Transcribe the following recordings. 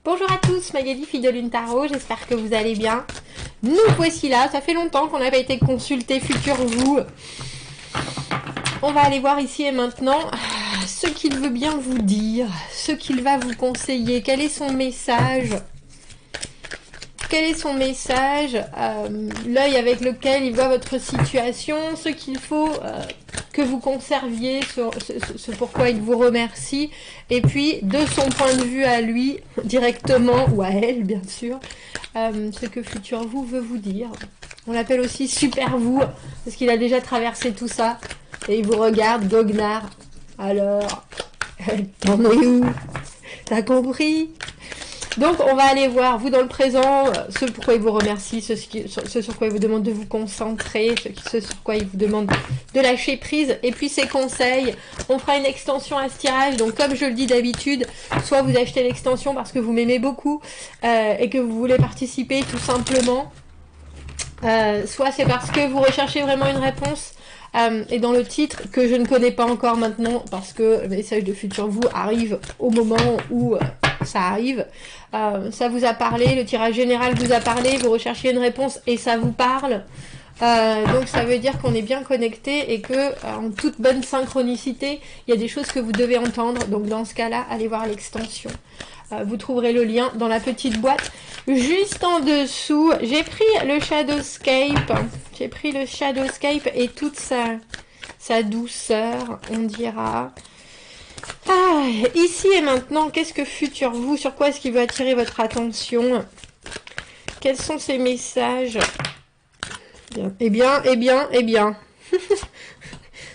Bonjour à tous, Magali, fille de Lune Tarot, j'espère que vous allez bien. Nous voici là, ça fait longtemps qu'on n'a pas été consulté Futur Vous. On va aller voir ici et maintenant ce qu'il veut bien vous dire, ce qu'il va vous conseiller, quel est son message. Quel est son message, l'œil avec lequel il voit votre situation, ce qu'il faut que vous conserviez, ce pourquoi il vous remercie, et puis de son point de vue à lui, directement, ou à elle bien sûr, ce que Futur Vous veut vous dire. On l'appelle aussi Super Vous, parce qu'il a déjà traversé tout ça, et il vous regarde, goguenard. Alors, t'en es où? T'as compris? Donc on va aller voir, vous dans le présent, ce pourquoi il vous remercie, ce sur quoi il vous demande de vous concentrer, ce sur quoi il vous demande de lâcher prise, et puis ses conseils. On fera une extension à ce tirage, donc comme je le dis d'habitude, soit vous achetez l'extension parce que vous m'aimez beaucoup et que vous voulez participer tout simplement, soit c'est parce que vous recherchez vraiment une réponse. Et dans le titre, que je ne connais pas encore maintenant, parce que le message de Futur Vous arrive au moment où ça arrive. Ça vous a parlé, le tirage général vous a parlé, vous recherchez une réponse et ça vous parle. Donc ça veut dire qu'on est bien connecté et que en toute bonne synchronicité, il y a des choses que vous devez entendre. Donc dans ce cas-là, allez voir l'extension. Vous trouverez le lien dans la petite boîte. Juste en dessous, j'ai pris le Shadowscape. J'ai pris le Shadowscape et toute sa douceur, on dira. Ah, ici et maintenant, qu'est-ce que Futur Vous? Sur quoi est-ce qu'il veut attirer votre attention? Quels sont ses messages? Eh bien.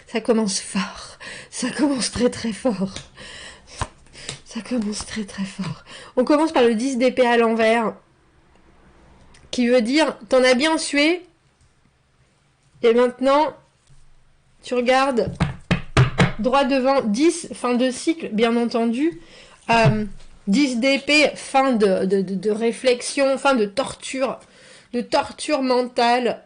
Ça commence fort. Ça commence très très fort. Ça commence très très fort. On commence par le 10 d'épée à l'envers. Qui veut dire, t'en as bien sué. Et maintenant, tu regardes droit devant, 10, fin de cycle, bien entendu. 10 d'épée, fin de réflexion, fin de torture mentale.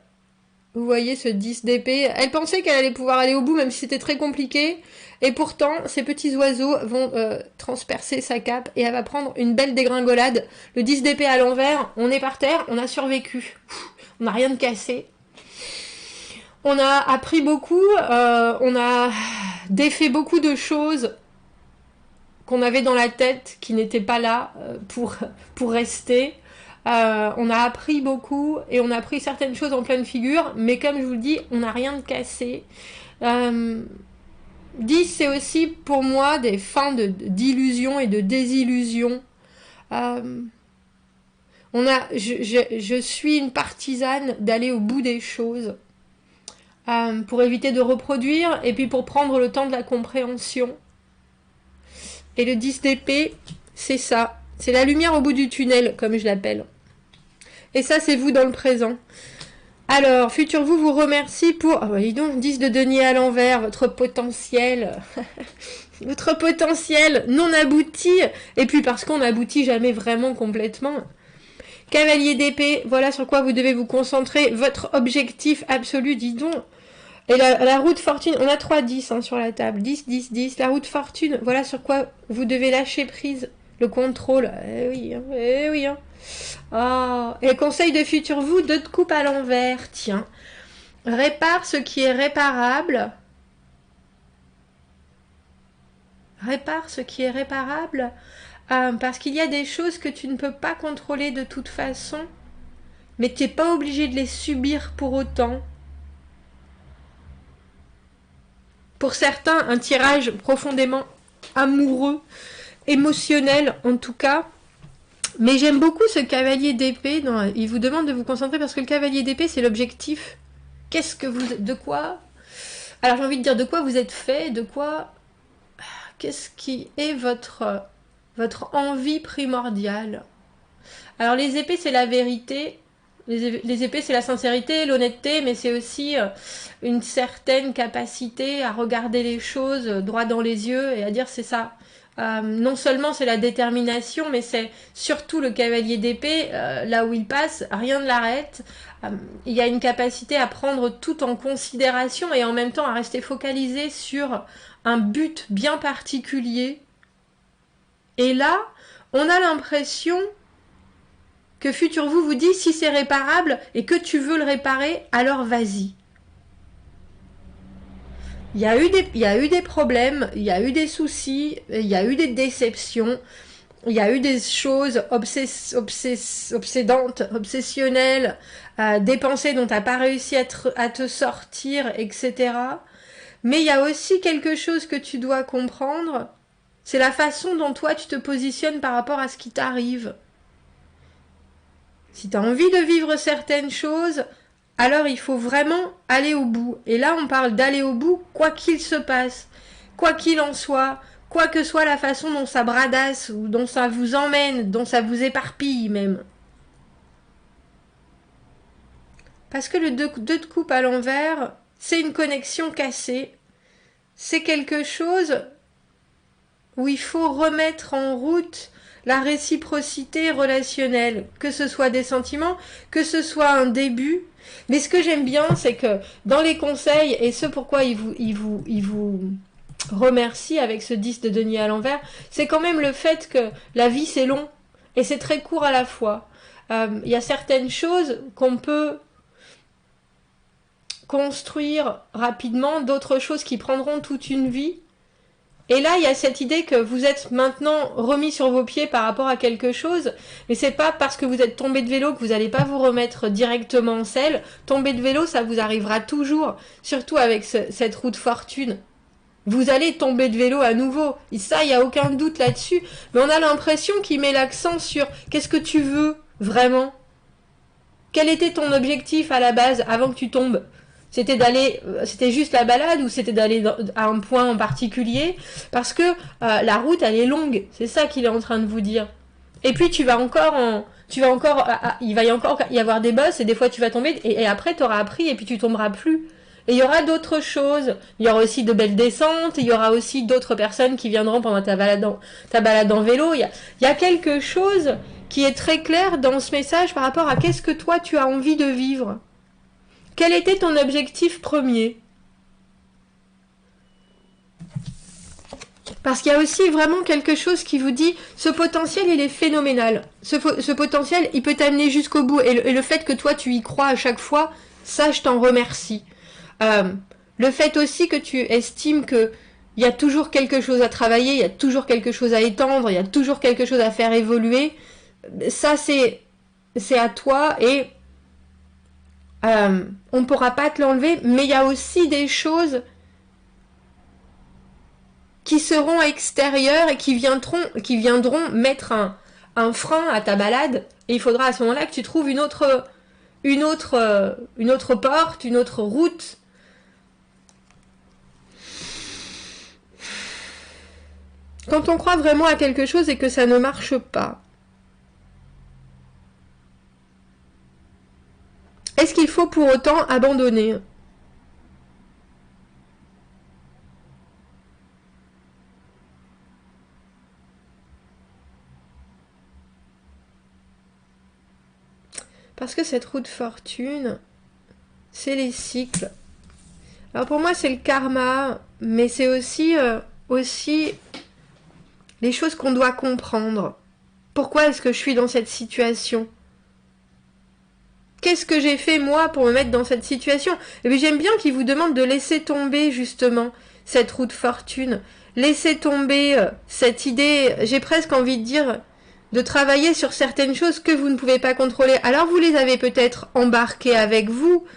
Vous voyez ce 10 d'épée. Elle pensait qu'elle allait pouvoir aller au bout, même si c'était très compliqué. Et pourtant, ces petits oiseaux vont transpercer sa cape et elle va prendre une belle dégringolade. Le 10 d'épée à l'envers, on est par terre, on a survécu. On n'a rien de cassé. On a appris beaucoup, on a défait beaucoup de choses qu'on avait dans la tête qui n'étaient pas là pour rester. On a appris beaucoup et on a appris certaines choses en pleine figure, mais comme je vous le dis, on n'a rien de cassé. 10, c'est aussi pour moi des fins d'illusion et de désillusion. Je suis une partisane d'aller au bout des choses. Pour éviter de reproduire et puis pour prendre le temps de la compréhension. Et le 10 d'épée, c'est ça. C'est la lumière au bout du tunnel, comme je l'appelle. Et ça, c'est vous dans le présent. Alors, Futur Vous vous remercie pour... Oh, dis donc, 10 de denier à l'envers, votre potentiel. Votre potentiel non abouti. Et puis parce qu'on n'aboutit jamais vraiment complètement. Cavalier d'épée, voilà sur quoi vous devez vous concentrer. Votre objectif absolu, dis donc. Et la roue de fortune, on a 3 10 sur la table. 10, 10, 10. La roue de fortune, voilà sur quoi vous devez lâcher prise. Le contrôle. Eh oui, hein, eh oui. Hein. Oh. Et conseil de Futur Vous, 2 de coupe à l'envers. Tiens. Répare ce qui est réparable. Répare ce qui est réparable. Parce qu'il y a des choses que tu ne peux pas contrôler de toute façon. Mais tu n'es pas obligé de les subir pour autant. Pour certains, un tirage profondément amoureux, émotionnel en tout cas. Mais j'aime beaucoup ce cavalier d'épée. Il vous demande de vous concentrer parce que le cavalier d'épée, c'est l'objectif. Qu'est-ce que vous... De quoi? Alors j'ai envie de dire de quoi vous êtes fait, de quoi... Qu'est-ce qui est votre envie primordiale? Alors les épées, c'est la vérité. Les épées, c'est la sincérité, l'honnêteté, mais c'est aussi une certaine capacité à regarder les choses droit dans les yeux et à dire c'est ça. Non seulement c'est la détermination, mais c'est surtout le cavalier d'épée, là où il passe, rien ne l'arrête. Il y a une capacité à prendre tout en considération et en même temps à rester focalisé sur un but bien particulier. Et là, On a l'impression que futur vous vous dit, si c'est réparable et que tu veux le réparer, alors vas-y. Il y a eu des problèmes, il y a eu des soucis, il y a eu des déceptions, il y a eu des choses obsédantes, obsessionnelles, des pensées dont tu n'as pas réussi à te sortir, etc. Mais il y a aussi quelque chose que tu dois comprendre, c'est la façon dont toi tu te positionnes par rapport à ce qui t'arrive. Si tu as envie de vivre certaines choses, alors il faut vraiment aller au bout. Et là, on parle d'aller au bout, quoi qu'il se passe, quoi qu'il en soit, quoi que soit la façon dont ça bradasse, ou dont ça vous emmène, dont ça vous éparpille même. Parce que le 2 de coupe à l'envers, c'est une connexion cassée. C'est quelque chose où il faut remettre en route la réciprocité relationnelle, que ce soit des sentiments, que ce soit un début. Mais ce que j'aime bien, c'est que dans les conseils, et ce pourquoi il vous remercie avec ce 10 de denier à l'envers, c'est quand même le fait que la vie c'est long, et c'est très court à la fois. Il y a certaines choses qu'on peut construire rapidement, d'autres choses qui prendront toute une vie. Et là, il y a cette idée que vous êtes maintenant remis sur vos pieds par rapport à quelque chose, mais c'est pas parce que vous êtes tombé de vélo que vous n'allez pas vous remettre directement en selle. Tomber de vélo, ça vous arrivera toujours, surtout avec cette roue de fortune. Vous allez tomber de vélo à nouveau, et ça, il n'y a aucun doute là-dessus, mais on a l'impression qu'il met l'accent sur qu'est-ce que tu veux vraiment. Quel était ton objectif à la base avant que tu tombes ? C'était juste la balade ou c'était d'aller à un point en particulier? Parce que la route, elle est longue. C'est ça qu'il est en train de vous dire. Et puis il va encore y avoir des bosses et des fois tu vas tomber et après tu auras appris et puis tu tomberas plus. Et il y aura d'autres choses. Il y aura aussi de belles descentes. Il y aura aussi d'autres personnes qui viendront pendant ta balade en vélo. Il y a quelque chose qui est très clair dans ce message par rapport à qu'est-ce que toi tu as envie de vivre. Quel était ton objectif premier? Parce qu'il y a aussi vraiment quelque chose qui vous dit, ce potentiel, il est phénoménal. Ce potentiel, il peut t'amener jusqu'au bout. Et le fait que toi, tu y crois à chaque fois, ça, je t'en remercie. Le fait aussi que tu estimes que il y a toujours quelque chose à travailler, il y a toujours quelque chose à étendre, il y a toujours quelque chose à faire évoluer. Ça, c'est à toi et on ne pourra pas te l'enlever, mais il y a aussi des choses qui seront extérieures et qui viendront mettre un frein à ta balade, et il faudra à ce moment-là que tu trouves une autre porte, une autre route. Quand on croit vraiment à quelque chose et que ça ne marche pas, est-ce qu'il faut pour autant abandonner ? Parce que cette roue de fortune, c'est les cycles. Alors pour moi, c'est le karma, mais c'est aussi les choses qu'on doit comprendre. Pourquoi est-ce que je suis dans cette situation ? Qu'est-ce que j'ai fait moi pour me mettre dans cette situation? Et puis j'aime bien qu'il vous demande de laisser tomber justement cette roue de fortune. Laisser tomber cette idée, j'ai presque envie de dire, de travailler sur certaines choses que vous ne pouvez pas contrôler. Alors vous les avez peut-être embarquées avec vous,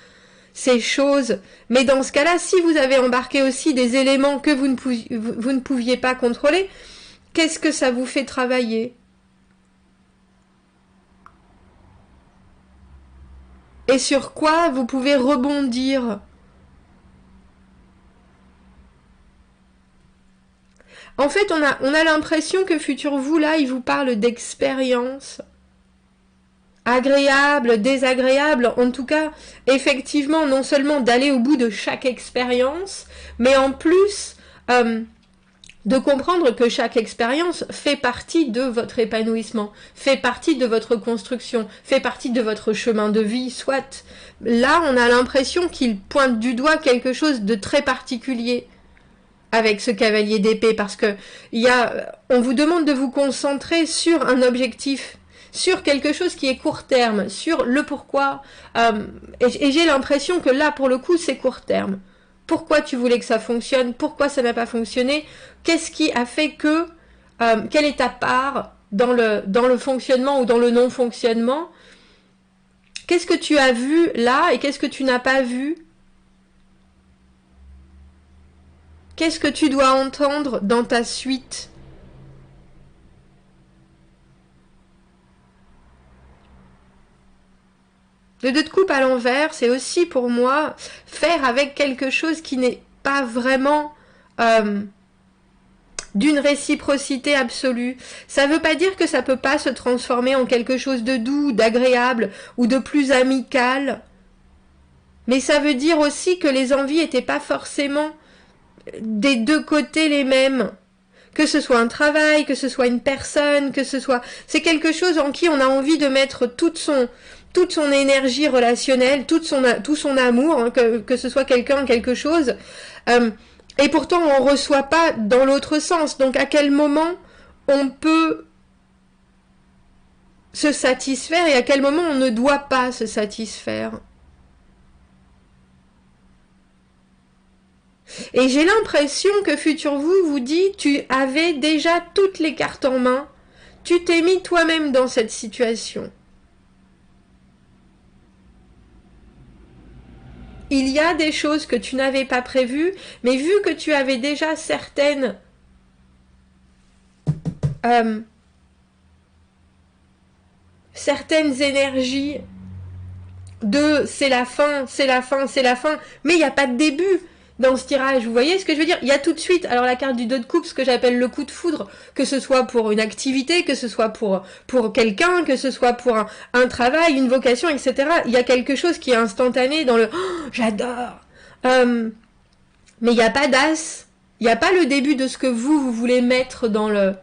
ces choses. Mais dans ce cas-là, si vous avez embarqué aussi des éléments que vous ne pouviez pas contrôler, qu'est-ce que ça vous fait travailler ? Et sur quoi vous pouvez rebondir ? En fait, on a l'impression que futur vous, là, il vous parle d'expérience. Agréable, désagréable, en tout cas, effectivement, non seulement d'aller au bout de chaque expérience, mais en plus de comprendre que chaque expérience fait partie de votre épanouissement, fait partie de votre construction, fait partie de votre chemin de vie, soit. Là, on a l'impression qu'il pointe du doigt quelque chose de très particulier. avec ce cavalier d'épée, parce que on vous demande de vous concentrer sur un objectif, sur quelque chose qui est court terme, sur le pourquoi, et j'ai l'impression que là, pour le coup, c'est court terme. Pourquoi tu voulais que ça fonctionne? Pourquoi ça n'a pas fonctionné? Qu'est-ce qui a fait que... quelle est ta part dans le fonctionnement ou dans le non-fonctionnement? Qu'est-ce que tu as vu là et qu'est-ce que tu n'as pas vu? Qu'est-ce que tu dois entendre dans ta suite? Le 2 de coupe à l'envers, c'est aussi pour moi faire avec quelque chose qui n'est pas vraiment d'une réciprocité absolue. Ça ne veut pas dire que ça ne peut pas se transformer en quelque chose de doux, d'agréable ou de plus amical. Mais ça veut dire aussi que les envies n'étaient pas forcément des deux côtés les mêmes. Que ce soit un travail, que ce soit une personne, que ce soit... C'est quelque chose en qui on a envie de mettre toute son énergie relationnelle, tout son amour, hein, que ce soit quelqu'un, quelque chose. Et pourtant, on ne reçoit pas dans l'autre sens. Donc, à quel moment on peut se satisfaire et à quel moment on ne doit pas se satisfaire? Et j'ai l'impression que Futur vous dit, tu avais déjà toutes les cartes en main, tu t'es mis toi-même dans cette situation. Il y a des choses que tu n'avais pas prévues, mais vu que tu avais déjà certaines énergies de c'est la fin, c'est la fin, c'est la fin, mais il n'y a pas de début dans ce tirage, vous voyez ce que je veux dire? Il y a tout de suite, alors la carte du 2 de coupe, ce que j'appelle le coup de foudre, que ce soit pour une activité, que ce soit pour quelqu'un, que ce soit pour un travail, une vocation, etc. Il y a quelque chose qui est instantané dans le oh, j'adore. Mais il n'y a pas d'as, il n'y a pas le début de ce que vous voulez mettre dans le...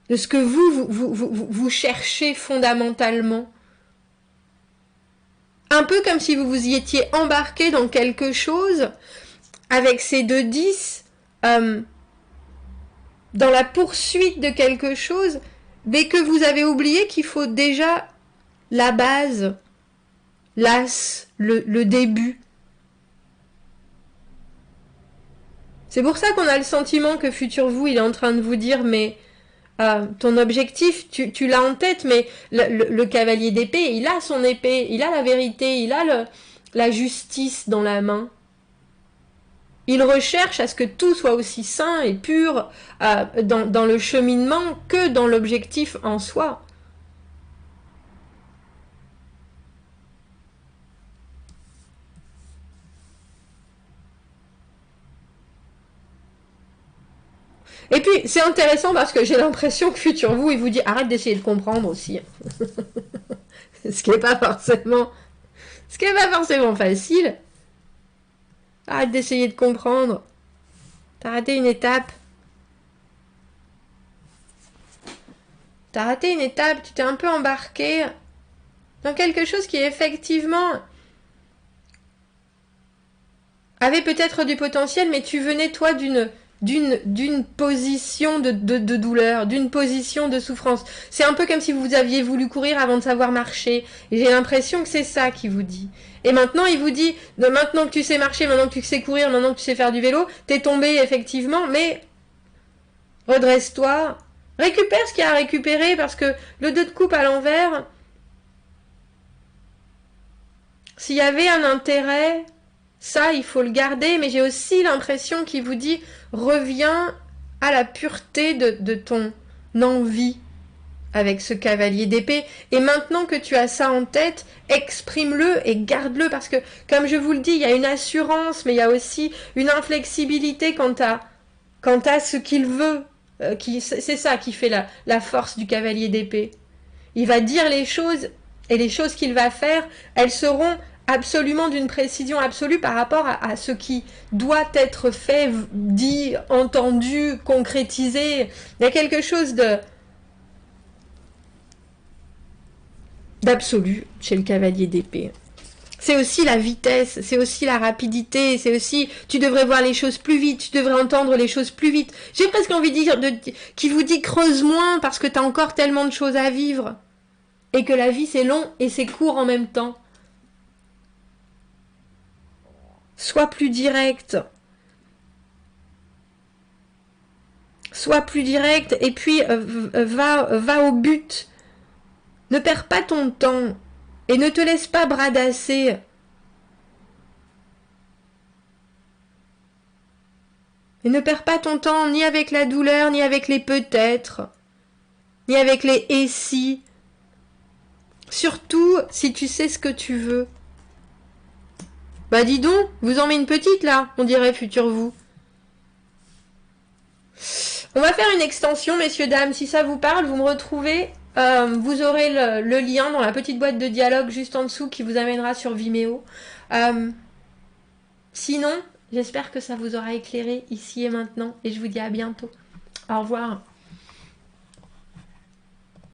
de ce que vous cherchez fondamentalement. Un peu comme si vous vous y étiez embarqué dans quelque chose avec ces 2-10 dans la poursuite de quelque chose, mais que vous avez oublié qu'il faut déjà la base, l'as, le début. C'est pour ça qu'on a le sentiment que Futur vous, il est en train de vous dire, mais ton objectif, tu l'as en tête, mais le cavalier d'épée, il a son épée, il a la vérité, il a la justice dans la main. Il recherche à ce que tout soit aussi sain et pur dans le cheminement que dans l'objectif en soi. Et puis, c'est intéressant parce que j'ai l'impression que Futur vous, il vous dit arrête d'essayer de comprendre aussi. Ce qui n'est pas forcément facile. Arrête d'essayer de comprendre. T'as raté une étape. T'as raté une étape, tu t'es un peu embarqué dans quelque chose qui effectivement avait peut-être du potentiel, mais tu venais toi d'une position de douleur, d'une position de souffrance. C'est un peu comme si vous aviez voulu courir avant de savoir marcher. Et j'ai l'impression que c'est ça qu'il vous dit. Et maintenant, il vous dit, maintenant que tu sais marcher, maintenant que tu sais courir, maintenant que tu sais faire du vélo, t'es tombé effectivement, mais redresse-toi, récupère ce qu'il y a à récupérer, parce que le 2 de coupe à l'envers, s'il y avait un intérêt... Ça, il faut le garder, mais j'ai aussi l'impression qu'il vous dit reviens à la pureté de ton envie avec ce cavalier d'épée. Et maintenant que tu as ça en tête, exprime-le et garde-le, parce que, comme je vous le dis, il y a une assurance, mais il y a aussi une inflexibilité quant à ce qu'il veut. C'est ça qui fait la force du cavalier d'épée. Il va dire les choses, et les choses qu'il va faire, elles seront absolument d'une précision absolue par rapport à ce qui doit être fait, dit, entendu, concrétisé. Il y a quelque chose d'absolu chez le cavalier d'épée. C'est aussi la vitesse, c'est aussi la rapidité, c'est aussi... Tu devrais voir les choses plus vite, tu devrais entendre les choses plus vite. J'ai presque envie de dire qui vous dit creuse moins parce que t'as encore tellement de choses à vivre. Et que la vie c'est long et c'est court en même temps. Sois plus direct. Sois plus direct et puis va au but. Ne perds pas ton temps et ne te laisse pas bradasser. Et ne perds pas ton temps ni avec la douleur, ni avec les peut-être, ni avec les et si. Surtout si tu sais ce que tu veux. Bah dis donc, vous en met une petite là, on dirait futur vous. On va faire une extension, messieurs, dames. Si ça vous parle, vous me retrouvez. Vous aurez le lien dans la petite boîte de dialogue juste en dessous qui vous amènera sur Vimeo. Sinon, j'espère que ça vous aura éclairé ici et maintenant. Et je vous dis à bientôt. Au revoir.